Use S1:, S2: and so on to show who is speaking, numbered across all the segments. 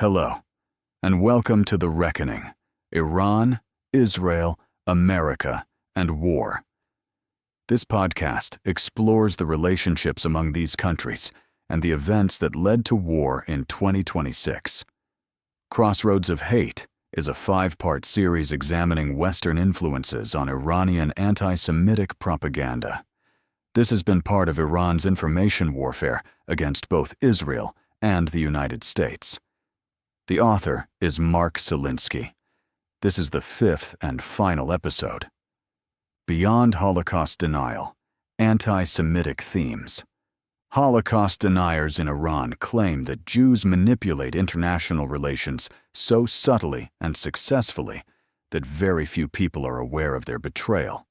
S1: Hello, and welcome to The Reckoning: Iran, Israel, America, and War. This podcast explores the relationships among these countries and the events that led to war in 2026. Crossroads of Hate is a 5-part series examining Western influences on Iranian anti-Semitic propaganda. This has been part of Iran's information warfare against both Israel and the United States. The author is Mark Silinsky. This is the 5th and final episode. Beyond Holocaust Denial: Anti-Semitic Themes. Holocaust deniers in Iran claim that Jews manipulate international relations so subtly and successfully that very few people are aware of their betrayal.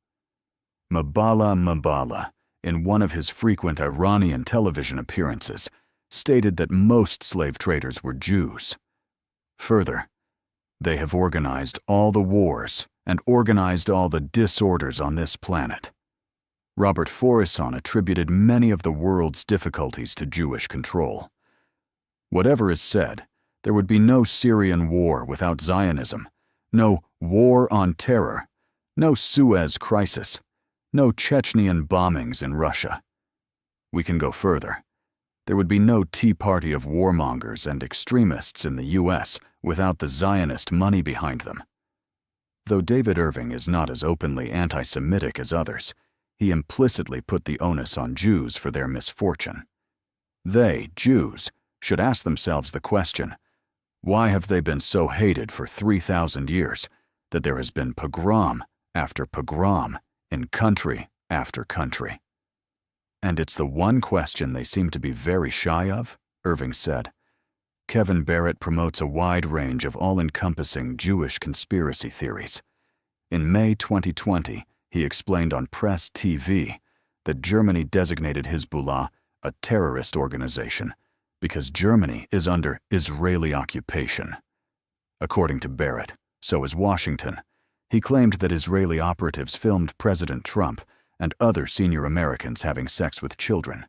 S1: Mabala, in one of his frequent Iranian television appearances, stated that most slave traders were Jews. Further, they have organized all the wars and organized all the disorders on this planet. Robert Faurisson attributed many of the world's difficulties to Jewish control. Whatever is said, there would be no Syrian war without Zionism, no war on terror, no Suez crisis, no Chechnian bombings in Russia. We can go further. There would be no Tea Party of warmongers and extremists in the U.S. without the Zionist money behind them. Though David Irving is not as openly anti-Semitic as others, he implicitly put the onus on Jews for their misfortune. They, Jews, should ask themselves the question, why have they been so hated for 3,000 years that there has been pogrom after pogrom in country after country? And it's the one question they seem to be very shy of, Irving said. Kevin Barrett promotes a wide range of all-encompassing Jewish conspiracy theories. In May 2020, he explained on Press TV that Germany designated Hezbollah a terrorist organization because Germany is under Israeli occupation. According to Barrett, so is Washington. He claimed that Israeli operatives filmed President Trump and other senior Americans having sex with children.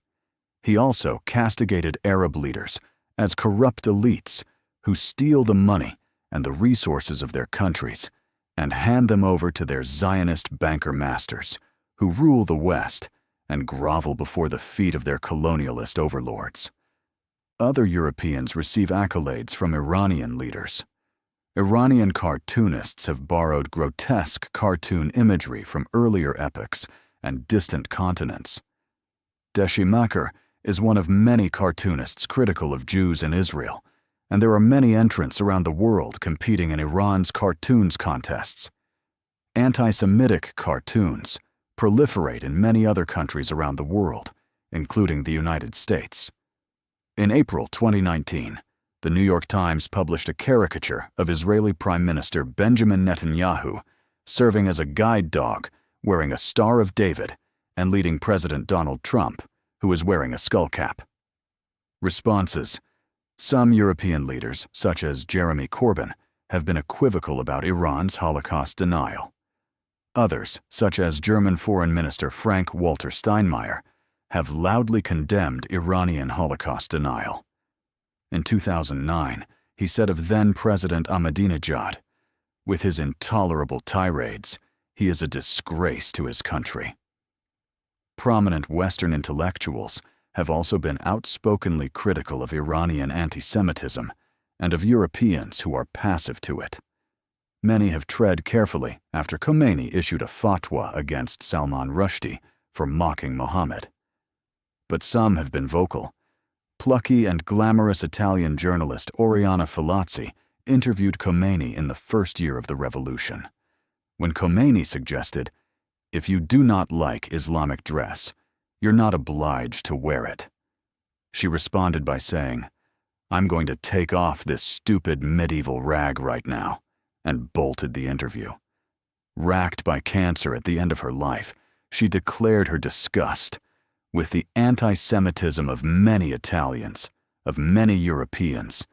S1: He also castigated Arab leaders as corrupt elites who steal the money and the resources of their countries and hand them over to their Zionist banker masters, who rule the West and grovel before the feet of their colonialist overlords. Other Europeans receive accolades from Iranian leaders. Iranian cartoonists have borrowed grotesque cartoon imagery from earlier epochs and distant continents. Deshimakar is one of many cartoonists critical of Jews in Israel, and there are many entrants around the world competing in Iran's cartoons contests. Anti-Semitic cartoons proliferate in many other countries around the world, including the United States. In April 2019, the New York Times published a caricature of Israeli Prime Minister Benjamin Netanyahu serving as a guide dog, wearing a Star of David, and leading President Donald Trump, who is wearing a skullcap. Responses. Some European leaders, such as Jeremy Corbyn, have been equivocal about Iran's Holocaust denial. Others, such as German Foreign Minister Frank-Walter Steinmeier, have loudly condemned Iranian Holocaust denial. In 2009, he said of then-President Ahmadinejad, "With his intolerable tirades, he is a disgrace to his country." Prominent Western intellectuals have also been outspokenly critical of Iranian anti-Semitism and of Europeans who are passive to it. Many have tread carefully after Khomeini issued a fatwa against Salman Rushdie for mocking Mohammed. But some have been vocal. Plucky and glamorous Italian journalist Oriana Filazzi interviewed Khomeini in the first year of the revolution. When Khomeini suggested, "If you do not like Islamic dress, you're not obliged to wear it," she responded by saying, "I'm going to take off this stupid medieval rag right now," and bolted the interview. Racked by cancer at the end of her life, she declared her disgust with the anti-Semitism of many Italians, of many Europeans,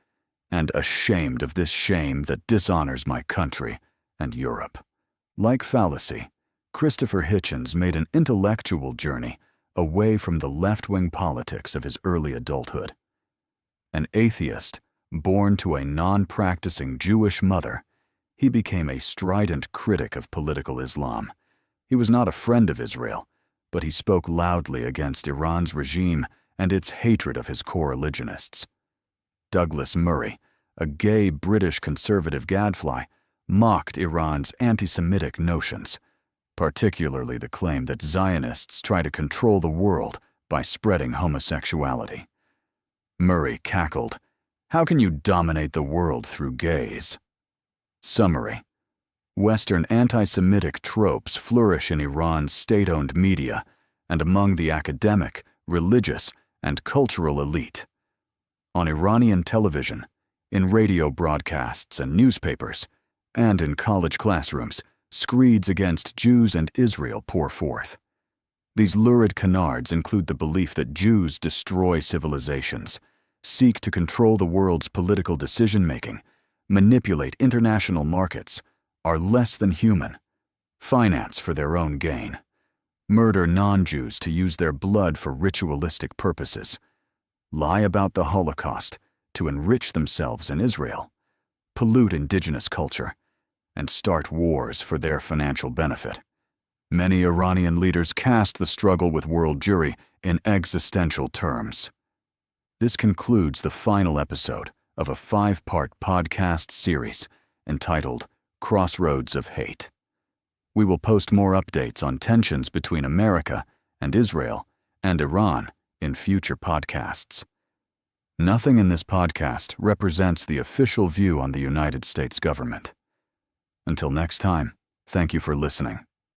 S1: and ashamed of this shame that dishonors my country and Europe. Like Fallacy, Christopher Hitchens made an intellectual journey away from the left-wing politics of his early adulthood. An atheist, Born to a non-practicing Jewish mother, he became a strident critic of political Islam. He was not a friend of Israel, but he spoke loudly against Iran's regime and its hatred of his co-religionists. Douglas Murray, a gay British conservative gadfly, mocked Iran's anti-Semitic notions, particularly the claim that Zionists try to control the world by spreading homosexuality. Murray cackled, "How can you dominate the world through gays?" Summary: Western anti-Semitic tropes flourish in Iran's state-owned media and among the academic, religious, and cultural elite. On Iranian television, in radio broadcasts and newspapers, and in college classrooms, screeds against Jews and Israel pour forth. These lurid canards include the belief that Jews destroy civilizations, seek to control the world's political decision-making, manipulate international markets, are less than human, finance for their own gain, murder non-Jews to use their blood for ritualistic purposes, lie about the Holocaust to enrich themselves in Israel, pollute indigenous culture, and start wars for their financial benefit. Many Iranian leaders cast the struggle with world Jewry in existential terms. This concludes the final episode of a 5-part podcast series entitled Crossroads of Hate. We will post more updates on tensions between America and Israel and Iran in future podcasts. Nothing in this podcast represents the official view on the United States government. Until next time, thank you for listening.